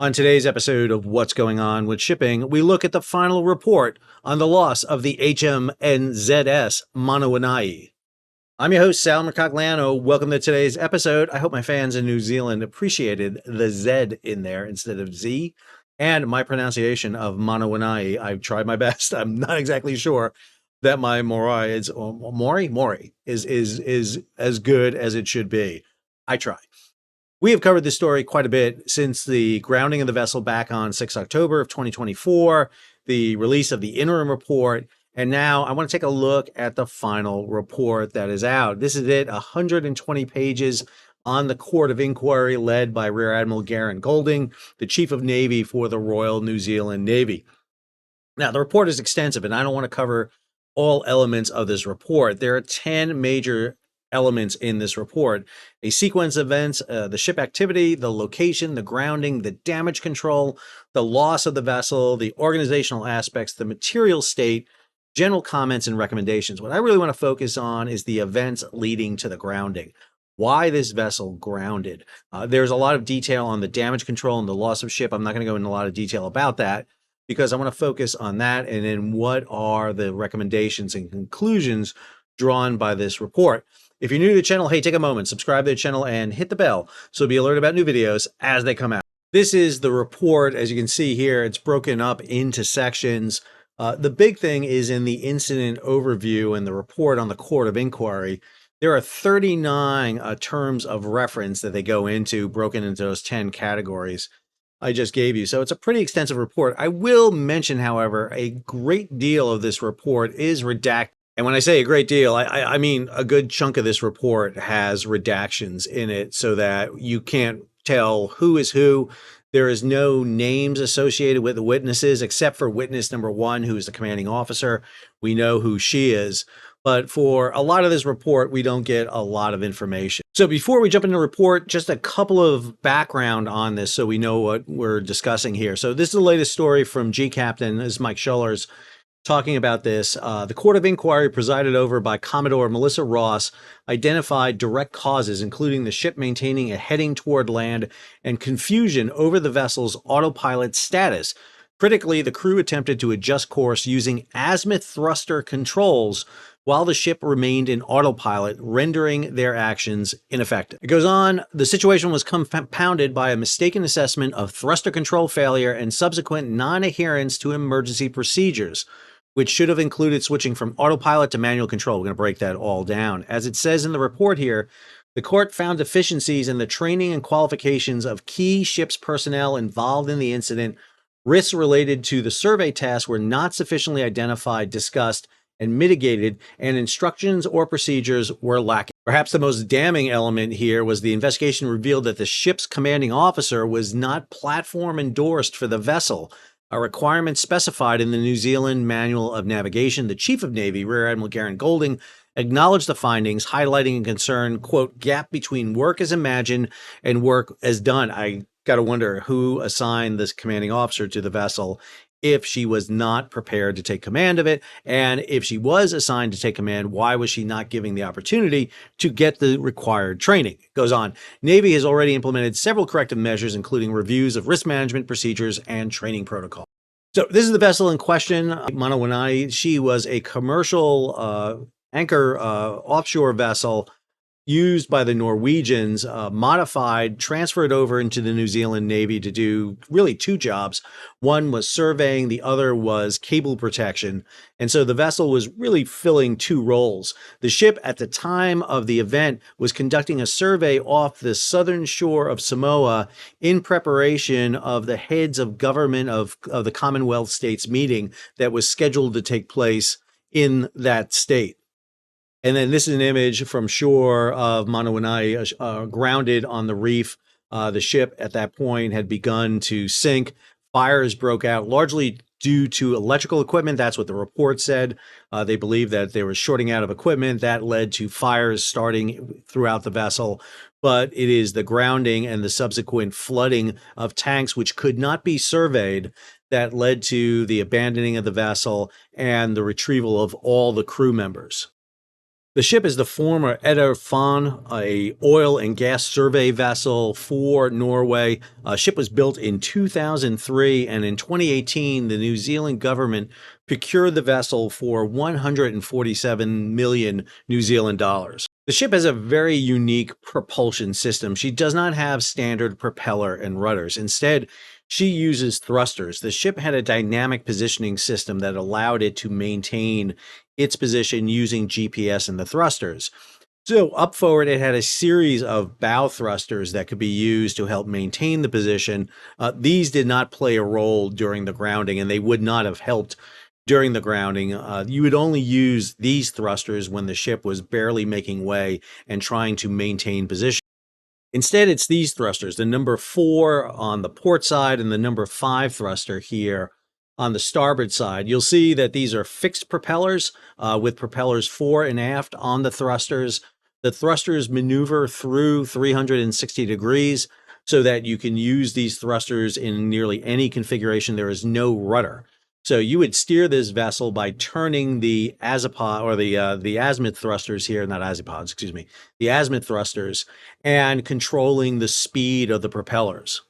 On today's episode of What's Going On with Shipping, we look at the final report on the loss of the HMNZS Manawanui. I'm your host, Sal Mercogliano. Welcome to today's episode. I hope my fans in New Zealand appreciated the Z in there instead of Z and my pronunciation of Manawanui. I've tried my best. I'm not exactly sure that my Mori is as good as it should be. I try. We have covered this story quite a bit since the grounding of the vessel back on 6 October of 2024, the release of the interim report, and now I want to take a look at the final report that is out. This is it, 120 pages on the Court of Inquiry led by Rear Admiral Garen Golding, the Chief of Navy for the Royal New Zealand Navy. Now, the report is extensive, and I don't want to cover all elements of this report. There are 10 major elements in this report: a sequence of events, the ship activity, the location, the grounding, the damage control, the loss of the vessel, the organizational aspects, the material state, general comments and recommendations. What I really want to focus on is the events leading to the grounding. Why this vessel grounded. There's a lot of detail on the damage control and the loss of ship. I'm not going to go into a lot of detail about that because I want to focus on that and then what are the recommendations and conclusions drawn by this report. If you're new to the channel, hey, take a moment, subscribe to the channel and hit the bell so you'll be alerted about new videos as they come out. This is the report. As you can see here, it's broken up into sections. The big thing is in the incident overview and the report on the Court of Inquiry, there are 39 terms of reference that they go into, broken into those 10 categories I just gave you. So it's a pretty extensive report. I will mention, however, a great deal of this report is redacted. And when I say a great deal, I mean a good chunk of this report has redactions in it so that you can't tell who is who. There is no names associated with the witnesses except for witness number 1, who is the commanding officer. We know who she is. But for a lot of this report, we don't get a lot of information. So before we jump into the report, just a couple of background on this so we know what we're discussing here. So this is the latest story from G Captain. This is Mike Schullers talking about this. The Court of Inquiry, presided over by Commodore Melissa Ross, identified direct causes, including the ship maintaining a heading toward land and confusion over the vessel's autopilot status. Critically, the crew attempted to adjust course using azimuth thruster controls while the ship remained in autopilot, rendering their actions ineffective. It goes on, the situation was compounded by a mistaken assessment of thruster control failure and subsequent non-adherence to emergency procedures, which should have included switching from autopilot to manual control. We're going to break that all down. As it says in the report here, the court found deficiencies in the training and qualifications of key ship's personnel involved in the incident. Risks related to the survey task were not sufficiently identified, discussed, and mitigated, and instructions or procedures were lacking. Perhaps the most damning element here was the investigation revealed that the ship's commanding officer was not platform endorsed for the vessel, a requirement specified in the New Zealand Manual of Navigation. The Chief of Navy, Rear Admiral Garen Golding, acknowledged the findings, highlighting a concern, quote, gap between work as imagined and work as done. I got to wonder who assigned this commanding officer to the vessel if she was not prepared to take command of it. And if she was assigned to take command, why was she not giving the opportunity to get the required training? It goes on. Navy has already implemented several corrective measures, including reviews of risk management procedures and training protocol. So this is the vessel in question, Manawanui. She was a commercial anchor offshore vessel used by the Norwegians, modified, transferred over into the New Zealand Navy to do really 2 jobs. One was surveying, the other was cable protection. And so the vessel was really filling 2 roles. The ship at the time of the event was conducting a survey off the southern shore of Samoa in preparation of the heads of government of the Commonwealth States meeting that was scheduled to take place in that state. And then this is an image from shore of Manawanui, grounded on the reef. The ship at that point had begun to sink. Fires broke out largely due to electrical equipment. That's what the report said. They believe that there was shorting out of equipment that led to fires starting throughout the vessel. But it is the grounding and the subsequent flooding of tanks, which could not be surveyed, that led to the abandoning of the vessel and the retrieval of all the crew members. The ship is the former Edda Fan, a oil and gas survey vessel for Norway. Ship was built in 2003, and in 2018, the New Zealand government procured the vessel for 147 million New Zealand dollars. The ship has a very unique propulsion system. She does not have standard propeller and rudders. Instead, she uses thrusters. The ship had a dynamic positioning system that allowed it to maintain its position using GPS and the thrusters. So up forward, it had a series of bow thrusters that could be used to help maintain the position. These did not play a role during the grounding, and they would not have helped during the grounding. You would only use these thrusters when the ship was barely making way and trying to maintain position. Instead, it's these thrusters, the number 4 on the port side and the number 5 thruster here on the starboard side. You'll see that these are fixed propellers with propellers fore and aft on the thrusters. The thrusters maneuver through 360 degrees so that you can use these thrusters in nearly any configuration. There is no rudder. So you would steer this vessel by turning the azipod or the azimuth thrusters here, not azipods, excuse me, the azimuth thrusters, and controlling the speed of the propellers.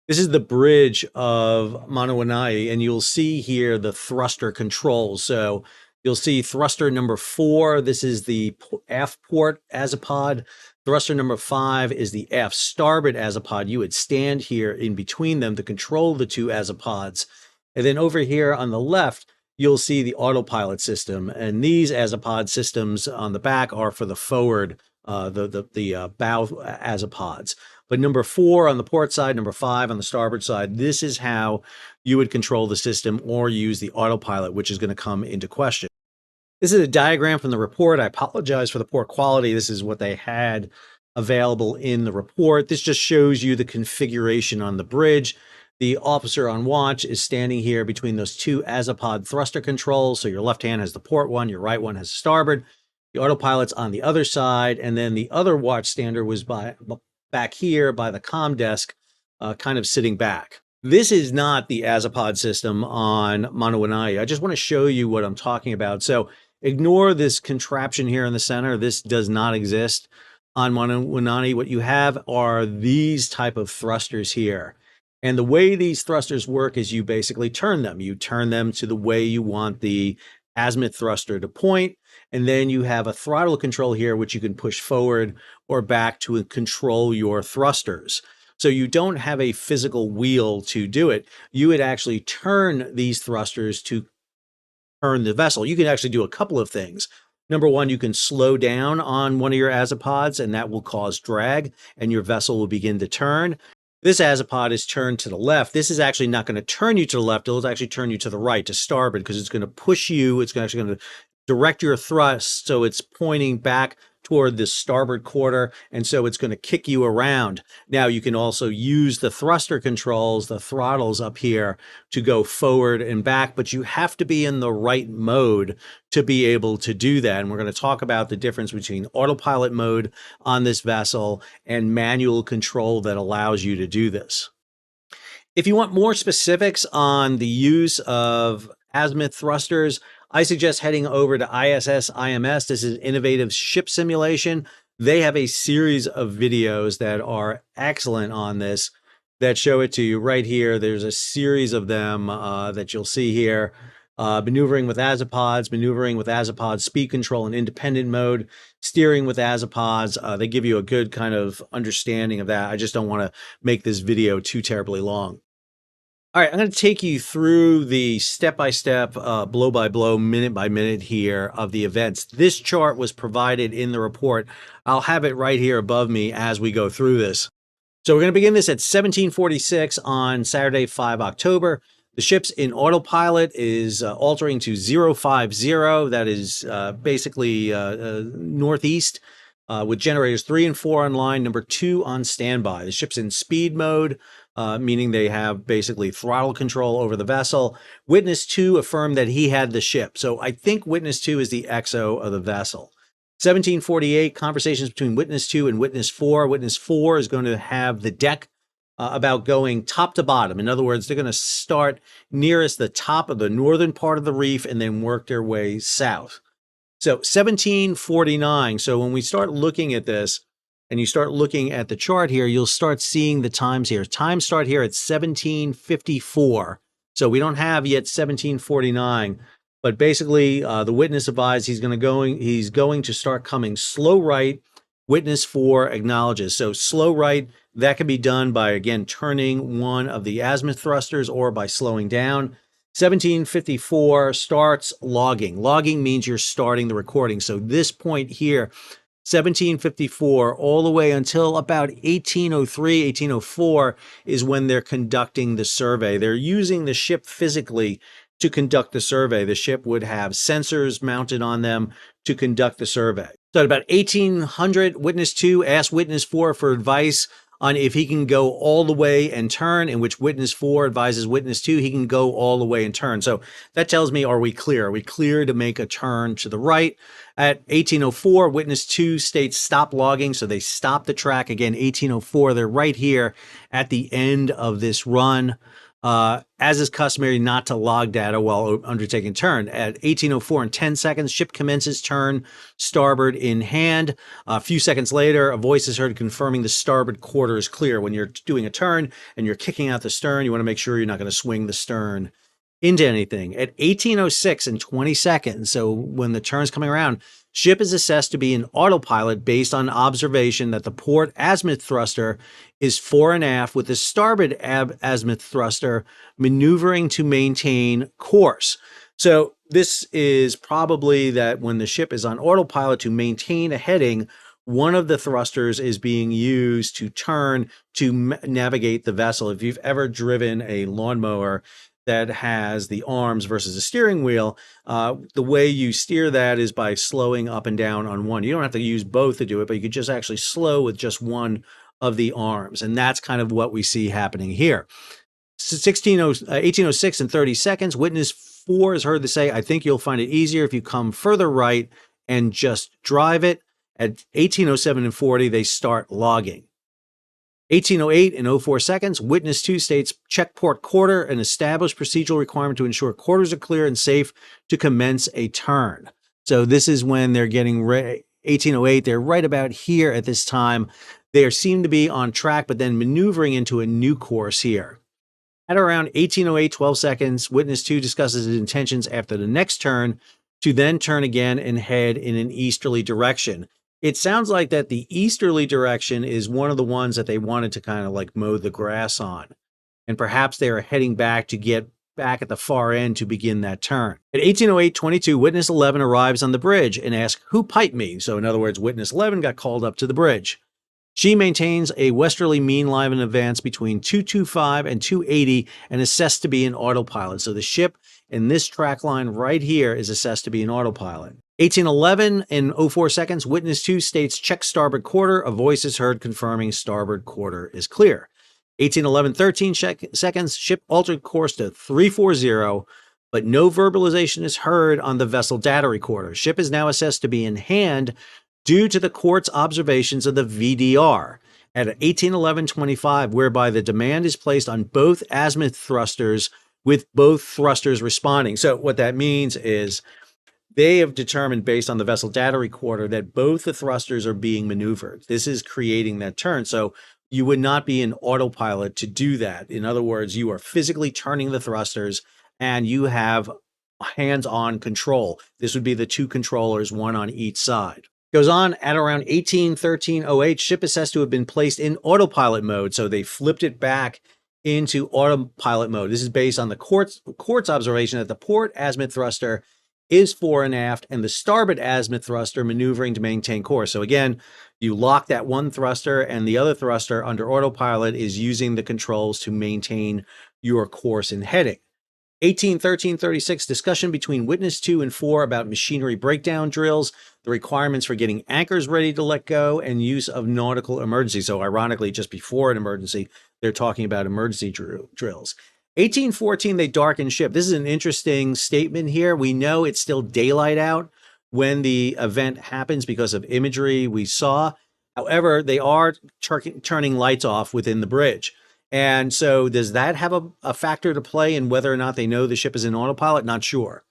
This is the bridge of Manawanui, and you'll see here the thruster controls. So you'll see thruster number 4. This is the aft port azipod. Thruster number 5 is the aft starboard azipod. You would stand here in between them to control the two azipods. And then over here on the left, you'll see the autopilot system. And these azipod systems on the back are for the forward, the bow azipods. But number 4 on the port side, number 5 on the starboard side, this is how you would control the system or use the autopilot, which is going to come into question. This is a diagram from the report. I apologize for the poor quality. This is what they had available in the report. This just shows you the configuration on the bridge. The officer on watch is standing here between those two azipod thruster controls. So your left hand has the port one, your right one has the starboard. The autopilot's on the other side, and then the other watchstander was back here by the comm desk, kind of sitting back. This is not the azipod system on Manawanui. I just want to show you what I'm talking about. So ignore this contraption here in the center. This does not exist on Manawanui. What you have are these type of thrusters here. And the way these thrusters work is you basically turn them. You turn them to the way you want the azimuth thruster to point, and then you have a throttle control here, which you can push forward or back to control your thrusters. So you don't have a physical wheel to do it. You would actually turn these thrusters to turn the vessel. You can actually do a couple of things. Number one, you can slow down on one of your azipods, and that will cause drag, and your vessel will begin to turn. This azipod is turned to the left. This is actually not going to turn you to the left. It'll actually turn you to the right, to starboard, because it's going to push you. It's actually going to direct your thrust so it's pointing back toward the starboard quarter, and so it's going to kick you around. Now you can also use the thruster controls, the throttles up here, to go forward and back, but you have to be in the right mode to be able to do that. And we're going to talk about the difference between autopilot mode on this vessel and manual control that allows you to do this. If you want more specifics on the use of azimuth thrusters, I suggest heading over to ISSIMS. This is Innovative Ship Simulation. They have a series of videos that are excellent on this that show it to you right here. There's a series of them that you'll see here. Maneuvering with azipods, maneuvering with azipod speed control and independent mode, steering with azipods. They give you a good kind of understanding of that. I just don't want to make this video too terribly long. All right, I'm going to take you through the step-by-step, blow-by-blow, minute-by-minute here of the events. This chart was provided in the report. I'll have it right here above me as we go through this. So we're going to begin this at 1746 on Saturday, 5 October. The ship's in autopilot is altering to 050. That is basically northeast, with generators 3 and 4 online, number 2 on standby. The ship's in speed mode, meaning they have basically throttle control over the vessel. Witness 2 affirmed that he had the ship. So I think Witness 2 is the XO of the vessel. 1748, conversations between Witness 2 and Witness 4. Witness 4 is going to have the deck about going top to bottom. In other words, they're going to start nearest the top of the northern part of the reef and then work their way south. So 1749. So when we start looking at this and you start looking at the chart here, you'll start seeing the times here. Times start here at 1754. So we don't have yet 1749, but basically the witness advised he's going to start coming slow right. Witness 4 acknowledges. So slow right, that can be done by, again, turning one of the azimuth thrusters or by slowing down. 1754 starts logging. Logging means you're starting the recording. So this point here, 1754, all the way until about 1803, 1804 is when they're conducting the survey. They're using the ship physically to conduct the survey. The ship would have sensors mounted on them to conduct the survey. So at about 1800, witness 2 asked witness 4 for advice on if he can go all the way and turn, in which witness 4 advises witness 2 he can go all the way and turn. So that tells me, are we clear? Are we clear to make a turn to the right? At 1804, witness 2 states stop logging, so they stop the track. Again, 1804, they're right here at the end of this run. As is customary, not to log data while undertaking turn. At 1804 and 10 seconds, ship commences turn starboard in hand. A few seconds later, a voice is heard confirming the starboard quarter is clear. When you're doing a turn and you're kicking out the stern, you want to make sure you're not going to swing the stern into anything. At 1806 and 20 seconds, so when the turn's coming around, ship is assessed to be an autopilot based on observation that the port azimuth thruster is fore and aft, with the starboard azimuth thruster maneuvering to maintain course. So this is probably that when the ship is on autopilot to maintain a heading, one of the thrusters is being used to turn to navigate the vessel. If you've ever driven a lawnmower that has the arms versus a steering wheel, the way you steer that is by slowing up and down on one. You don't have to use both to do it, but you could just actually slow with just one of the arms. And that's kind of what we see happening here. 1806 and 30 seconds, witness 4 is heard to say, I think you'll find it easier if you come further right and just drive it. At 1807 and 40, they start logging. 1808 and 04 seconds, witness 2 states, check port quarter, an established procedural requirement to ensure quarters are clear and safe to commence a turn. So this is when they're getting ready. 1808, they're right about here at this time. They seem to be on track, but then maneuvering into a new course here. At around 1808, 12 seconds, witness 2 discusses his intentions after the next turn to then turn again and head in an easterly direction. It sounds like that the easterly direction is one of the ones that they wanted to kind of like mow the grass on. And perhaps they are heading back to get back at the far end to begin that turn. At 1808-22, witness 11 arrives on the bridge and asks, who piped me? So in other words, witness 11 got called up to the bridge. She maintains a westerly mean line of advance between 225 and 280 and assessed to be an autopilot. So the ship in this track line right here is assessed to be an autopilot. 1811 and 04 seconds, witness 2 states check starboard quarter. A voice is heard confirming starboard quarter is clear. 1811, 13 seconds, ship altered course to 340, but no verbalization is heard on the vessel data recorder. Ship is now assessed to be in hand due to the court's observations of the VDR at 1811-25, whereby the demand is placed on both azimuth thrusters with both thrusters responding. So what that means is they have determined based on the vessel data recorder that both the thrusters are being maneuvered. This is creating that turn. So you would not be an autopilot to do that. In other words, you are physically turning the thrusters and you have hands-on control. This would be the two controllers, one on each side. Goes on at around 1813-08, ship is assessed to have been placed in autopilot mode. So they flipped it back into autopilot mode. This is based on the court's observation that the port azimuth thruster is fore and aft and the starboard azimuth thruster maneuvering to maintain course. So again, you lock that one thruster and the other thruster under autopilot is using the controls to maintain your course and heading. 1813-36, discussion between witness 2 and 4 about machinery breakdown drills, the requirements for getting anchors ready to let go, and use of nautical emergency. So ironically, just before an emergency, they're talking about emergency drills. 1814, they darken ship. This is an interesting statement here. We know it's still daylight out when the event happens because of imagery we saw. However, they are turning lights off within the bridge. And so does that have a factor to play in whether or not they know the ship is in autopilot? Not sure.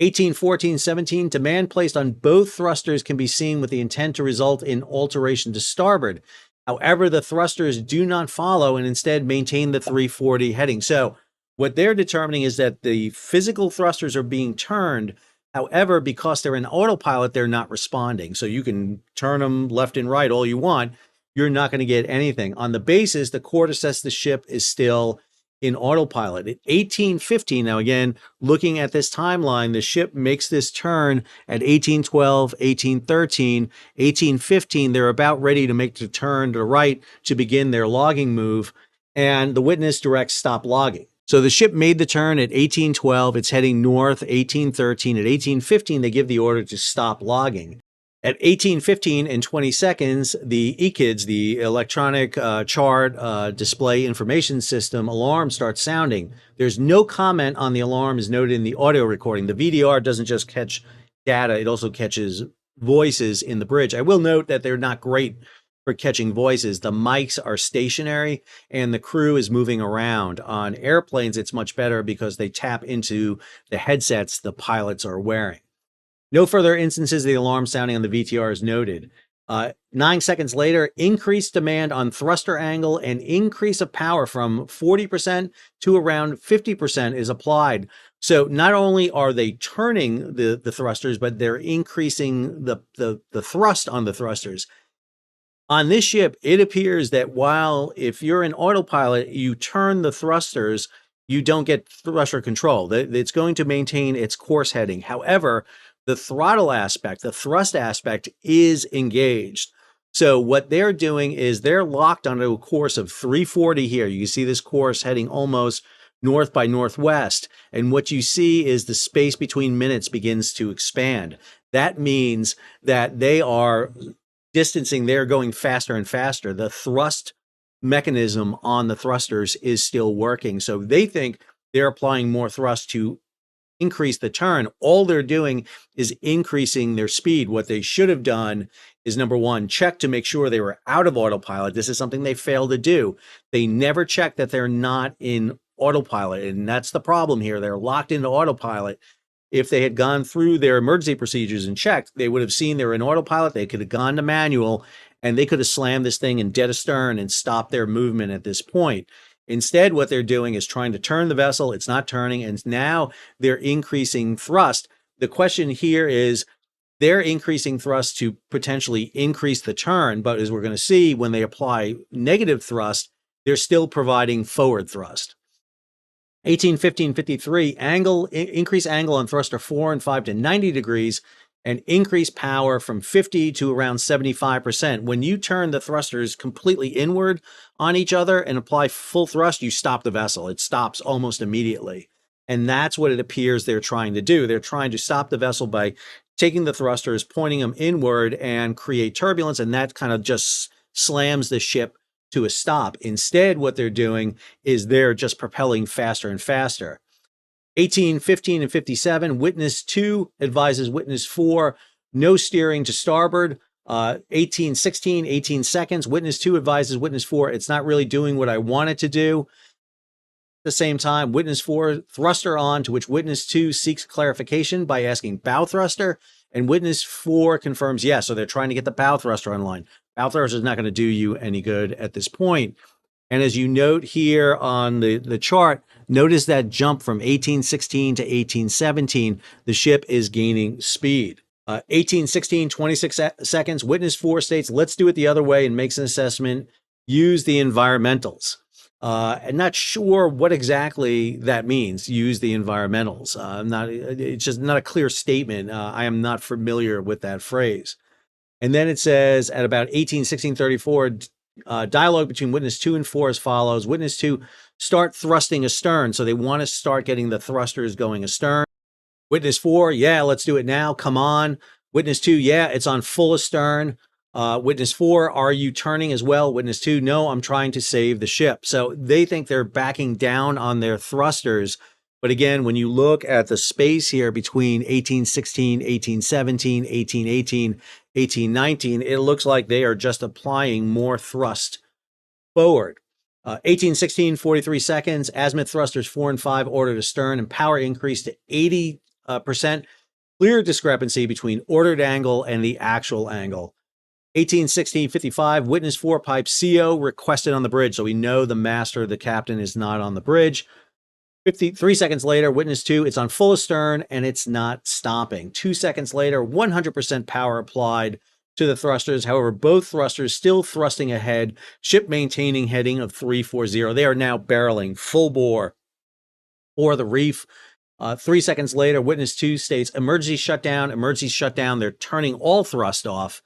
18:14:17, demand placed on both thrusters can be seen with the intent to result in alteration to starboard. However, the thrusters do not follow and instead maintain the 340 heading. So what they're determining is that the physical thrusters are being turned. However, because they're in autopilot, they're not responding. So you can turn them left and right all you want. You're not going to get anything. On the basis, the court assessed the ship is still in autopilot. At 18:15, now again, looking at this timeline, the ship makes this turn at 18:12, 18:13, 18:15. They're about ready to make the turn to the right to begin their logging move, and the witness directs stop logging. So the ship made the turn at 18:12. It's heading north, 18:13. At 18:15, they give the order to stop logging. At 18:15 and 20 seconds, the EKIDS, the electronic chart display information system alarm starts sounding. There's no comment on the alarm as noted in the audio recording. The VDR doesn't just catch data, it also catches voices in the bridge. I will note that they're not great for catching voices. The mics are stationary and the crew is moving around. On airplanes, it's much better because they tap into the headsets the pilots are wearing. No further instances of the alarm sounding on the VTR is noted. 9 seconds later, increased demand on thruster angle and increase of power from 40% to around 50% is applied. So not only are they turning the thrusters, but they're increasing the thrust on the thrusters. On this ship, it appears that while if you're in autopilot, you turn the thrusters, you don't get thruster control. It's going to maintain its course heading. However, the throttle aspect, the thrust aspect is engaged. So what they're doing is they're locked onto a course of 340 here. You can see this course heading almost north by northwest. And what you see is the space between minutes begins to expand. That means that they are distancing, they're going faster and faster. The thrust mechanism on the thrusters is still working. So they think they're applying more thrust to increase the turn. All they're doing is increasing their speed. What they should have done is, number one, check to make sure they were out of autopilot. This is something they failed to do. They never check that they're not in autopilot. And that's the problem here. They're locked into autopilot. If they had gone through their emergency procedures and checked, they would have seen they're in autopilot. They could have gone to manual and they could have slammed this thing in dead astern and stopped their movement at this point. Instead, what they're doing is trying to turn the vessel. It's not turning. And now they're increasing thrust. The question here is they're increasing thrust to potentially increase the turn. But as we're going to see, when they apply negative thrust, they're still providing forward thrust. 18:15:53, increase angle on thruster 4 and 5 to 90 degrees and increase power from 50 to around 75%. When you turn the thrusters completely inward on each other and apply full thrust, you stop the vessel. It stops almost immediately. And that's what it appears they're trying to do. They're trying to stop the vessel by taking the thrusters, pointing them inward and create turbulence. And that kind of just slams the ship to a stop. Instead, what they're doing is they're just propelling faster and faster. 18:15 and 57, witness 2 advises witness 4, no steering to starboard. 18:16, 18 seconds, witness 2 advises witness 4, it's not really doing what I want it to do. At the same time, witness 4, thruster on, to which witness 2 seeks clarification by asking bow thruster, and witness 4 confirms yes. So they're trying to get the bow thruster online. Bow thruster is not going to do you any good at this point. And as you note here on the chart, notice that jump from 18:16 to 18:17, the ship is gaining speed. 18:16, 26 seconds, witness 4 states, let's do it the other way and makes an assessment, use the environmentals. I'm not sure what exactly that means, use the environmentals. It's just not a clear statement. I am not familiar with that phrase. And then it says at about 18:16:34, dialogue between witness 2 and 4 as follows. Witness 2, start thrusting astern. So they want to start getting the thrusters going astern. Witness 4, yeah, let's do it now. Come on. Witness 2, yeah, it's on full astern. Witness 4, are you turning as well? Witness 2, no, I'm trying to save the ship. So they think they're backing down on their thrusters. But again, when you look at the space here between 18:16, 18:17, 18:18, 18:19, it looks like they are just applying more thrust forward. 18:16, 43 seconds, azimuth thrusters 4 and 5 ordered astern and power increased to 80 percent. Clear discrepancy between ordered angle and the actual angle. 18:16:55, witness 4 pipes CO requested on the bridge. So we know the master, the captain, is not on the bridge. 53 seconds later, witness 2, it's on full astern and it's not stopping. 2 seconds later, 100% power applied to the thrusters. However, both thrusters still thrusting ahead, ship maintaining heading of 340. They are now barreling full bore for the reef. 3 seconds later, witness 2 states emergency shutdown, emergency shutdown. They're turning all thrust off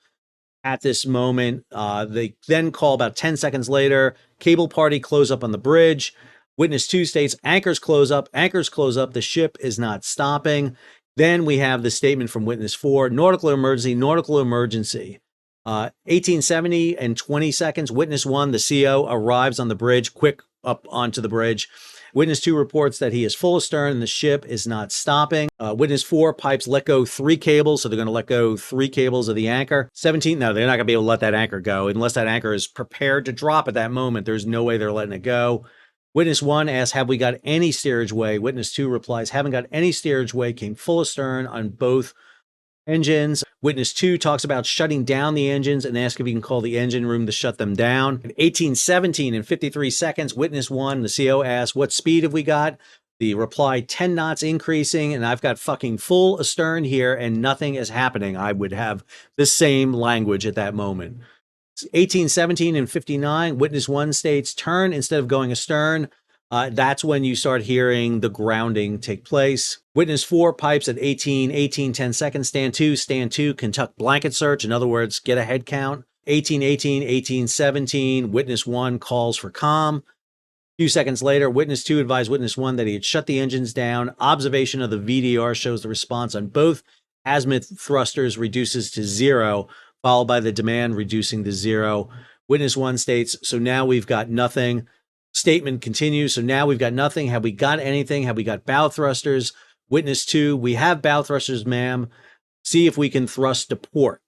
at this moment. They then call about 10 seconds later, cable party close up on the bridge. Witness 2 states anchors close up, the ship is not stopping. Then we have the statement from witness 4, nautical emergency. 18:70 and 20 seconds, witness 1, the CO, arrives on the bridge, quick up onto the bridge. Witness 2 reports that he is full astern and the ship is not stopping. Witness 4 pipes let go 3 cables, so they're going to let go 3 cables of the anchor. 17, no, they're not going to be able to let that anchor go unless that anchor is prepared to drop at that moment. There's no way they're letting it go. Witness 1 asks, have we got any steerage way? Witness 2 replies, haven't got any steerage way, came full astern on both engines. Witness 2 talks about shutting down the engines and asks if he can call the engine room to shut them down. At 18:17 and 53 seconds, witness 1, the CO, asks, what speed have we got? The reply, 10 knots increasing, and I've got fucking full astern here and nothing is happening. I would have the same language at that moment. 18:17 and 59, witness 1 states, turn instead of going astern. That's when you start hearing the grounding take place. Witness 4 pipes at 18:18, 10 seconds, stand 2, conduct blanket search. In other words, get a head count. 18:18, 18:17, witness 1 calls for calm. A few seconds later, witness 2 advised witness 1 that he had shut the engines down. Observation of the VDR shows the response on both azimuth thrusters reduces to 0, followed by the demand reducing to 0. Witness 1 states, so now we've got nothing. Statement continues, so now we've got nothing. Have we got anything? Have we got bow thrusters? Witness 2, we have bow thrusters, ma'am. See if we can thrust to port.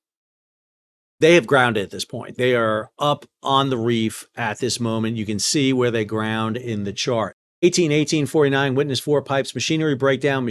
They have grounded at this point. They are up on the reef at this moment. You can see where they ground in the chart. 18:18:49, witness 4 pipes, machinery breakdown,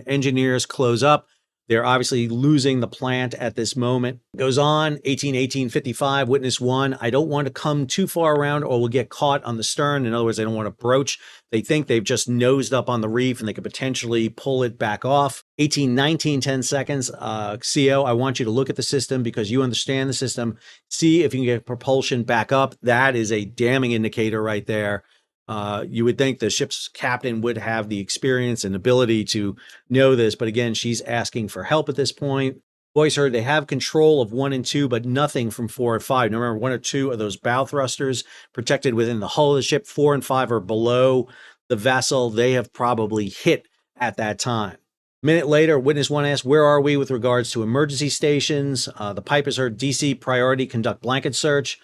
engineers close up. They're obviously losing the plant at this moment. Goes on, 18:18:55, witness 1, I don't want to come too far around or we'll get caught on the stern. In other words, they don't want to broach. They think they've just nosed up on the reef and they could potentially pull it back off. 18:19, 10 seconds, CO, I want you to look at the system because you understand the system. See if you can get propulsion back up. That is a damning indicator right there. You would think the ship's captain would have the experience and ability to know this, but again, she's asking for help at this point. Voice heard, they have control of 1 and 2, but nothing from 4 and 5. Now remember, 1 or 2 of those bow thrusters protected within the hull of the ship. 4 and 5 are below the vessel. They have probably hit at that time. A minute later, witness 1 asks, where are we with regards to emergency stations? The pipe has heard DC priority, conduct blanket search.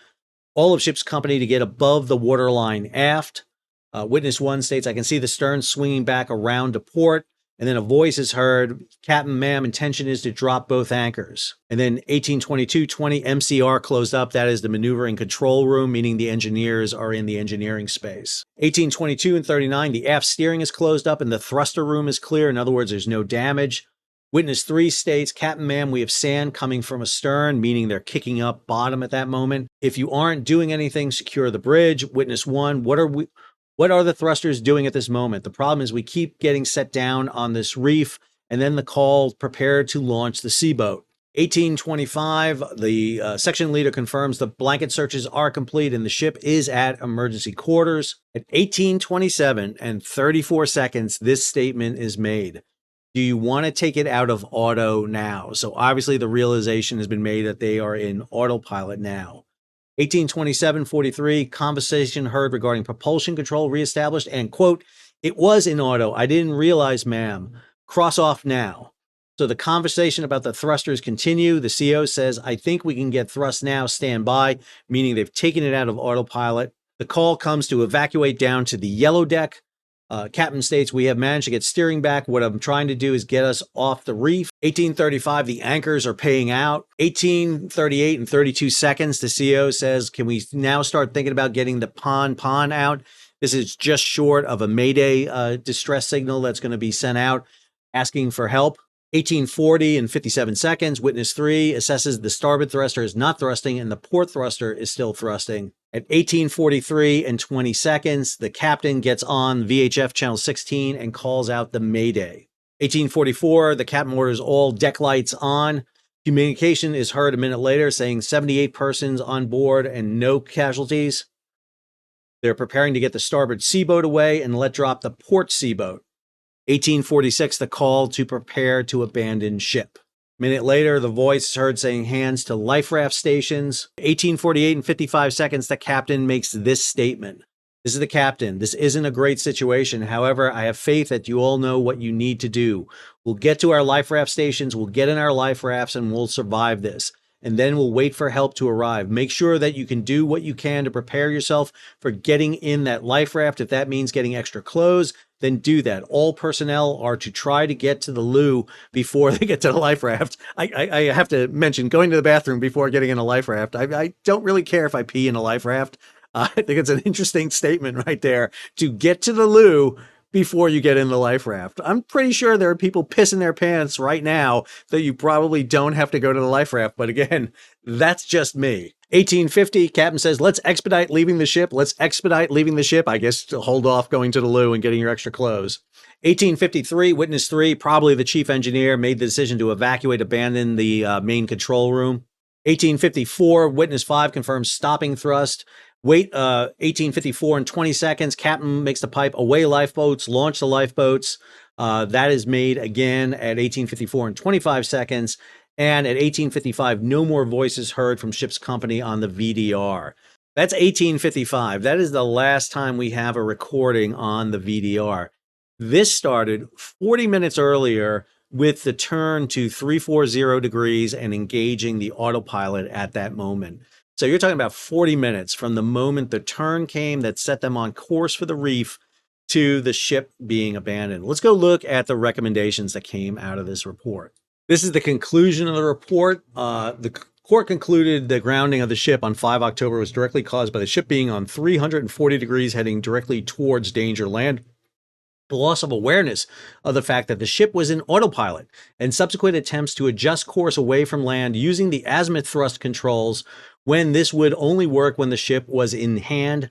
All of ship's company to get above the waterline aft. Witness 1 states, I can see the stern swinging back around to port. And then a voice is heard, Captain, ma'am, intention is to drop both anchors. And then 18:22:20, MCR closed up. That is the maneuvering control room, meaning the engineers are in the engineering space. 18:22 and 39, the aft steering is closed up and the thruster room is clear. In other words, there's no damage. Witness 3 states, Captain, ma'am, we have sand coming from astern, meaning they're kicking up bottom at that moment. If you aren't doing anything, secure the bridge. Witness 1, what are the thrusters doing at this moment? The problem is we keep getting set down on this reef, and then the call, prepare to launch the seaboat. 18:25, the section leader confirms the blanket searches are complete and the ship is at emergency quarters. At 18:27 and 34 seconds, this statement is made. Do you want to take it out of auto now? So obviously the realization has been made that they are in autopilot now. 18:27:43, conversation heard regarding propulsion control reestablished and, quote, it was in auto. I didn't realize, ma'am. Cross off now. So the conversation about the thrusters continue. The CO says, I think we can get thrust now, stand by, meaning they've taken it out of autopilot. The call comes to evacuate down to the yellow deck. Captain states, we have managed to get steering back. What I'm trying to do is get us off the reef. 18:35, the anchors are paying out. 18:38 and 32 seconds, the CO says, can we now start thinking about getting the pon out? This is just short of a Mayday distress signal that's going to be sent out asking for help. 1840 and 57 seconds, witness 3 assesses the starboard thruster is not thrusting and the port thruster is still thrusting. At 1843 and 20 seconds, the captain gets on VHF channel 16 and calls out the Mayday. 1844, the captain orders all deck lights on. Communication is heard a minute later saying 78 persons on board and no casualties. They're preparing to get the starboard seaboat away and let drop the port seaboat. 1846, the call to prepare to abandon ship. Minute later, the voice is heard saying hands to life raft stations. 1848 and 55 seconds, the captain makes this statement. This is the captain. This isn't a great situation. However, I have faith that you all know what you need to do. We'll get to our life raft stations, we'll get in our life rafts, and we'll survive this. And then we'll wait for help to arrive. Make sure that you can do what you can to prepare yourself for getting in that life raft. If that means getting extra clothes, then do that. All personnel are to try to get to the loo before they get to the life raft. I have to mention going to the bathroom before getting in a life raft. I don't really care if I pee in a life raft. I think it's an interesting statement right there, to get to the loo before you get in the life raft. I'm pretty sure there are people pissing their pants right now that you probably don't have to go to the life raft. But again, that's just me. 1850, captain says, let's expedite leaving the ship. Let's expedite leaving the ship. I guess to hold off going to the loo and getting your extra clothes. 1853, witness 3, probably the chief engineer, made the decision to evacuate, abandon the main control room. 1854, witness 5 confirms stopping thrust. Wait, 1854 and 20 seconds, captain makes the pipe, away lifeboats, launch the lifeboats. That is made again at 1854 and 25 seconds. And at 1855, no more voices heard from ship's company on the VDR. That's 1855. That is the last time we have a recording on the VDR. This started 40 minutes earlier with the turn to 340 degrees and engaging the autopilot at that moment. So you're talking about 40 minutes from the moment the turn came that set them on course for the reef to the ship being abandoned. Let's go look at the recommendations that came out of this report. This is the conclusion of the report. The court concluded the grounding of the ship on 5 October was directly caused by the ship being on 340 degrees heading directly towards danger land. The loss of awareness of the fact that the ship was in autopilot and subsequent attempts to adjust course away from land using the azimuth thrust controls when this would only work when the ship was in hand.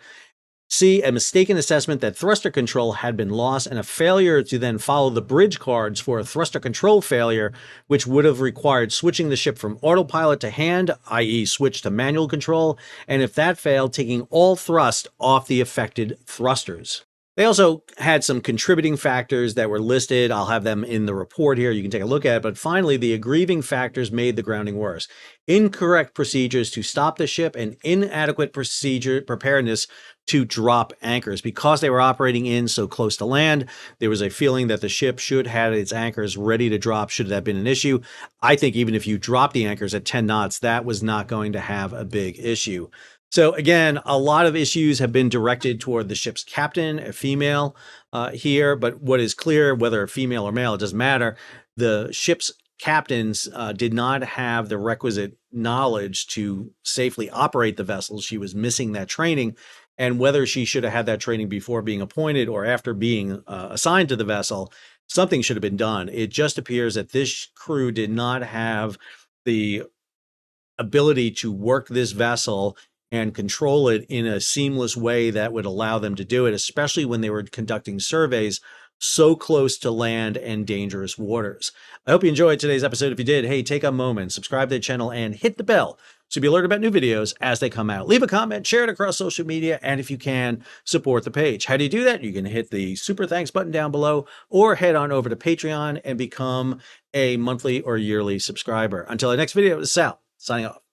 C, a mistaken assessment that thruster control had been lost and a failure to then follow the bridge cards for a thruster control failure, which would have required switching the ship from autopilot to hand, i.e. switch to manual control, and if that failed, taking all thrust off the affected thrusters. They also had some contributing factors that were listed. I'll have them in the report here. You can take a look at it. But finally, the aggrieving factors made the grounding worse. Incorrect procedures to stop the ship and inadequate preparedness to drop anchors. Because they were operating in so close to land, there was a feeling that the ship should have its anchors ready to drop should that been an issue. I think even if you drop the anchors at 10 knots, that was not going to have a big issue. So again, a lot of issues have been directed toward the ship's captain, a female here, but what is clear, whether female or male, it doesn't matter. The ship's captains did not have the requisite knowledge to safely operate the vessel. She was missing that training, and whether she should have had that training before being appointed or after being assigned to the vessel, something should have been done. It just appears that this crew did not have the ability to work this vessel and control it in a seamless way that would allow them to do it, especially when they were conducting surveys so close to land and dangerous waters. I hope you enjoyed today's episode. If you did, hey, take a moment, subscribe to the channel, and hit the bell so be alerted about new videos as they come out. Leave a comment, share it across social media, and if you can, support the page. How do you do that? You can hit the super thanks button down below or head on over to Patreon and become a monthly or yearly subscriber. Until our next video, this is Sal, signing off.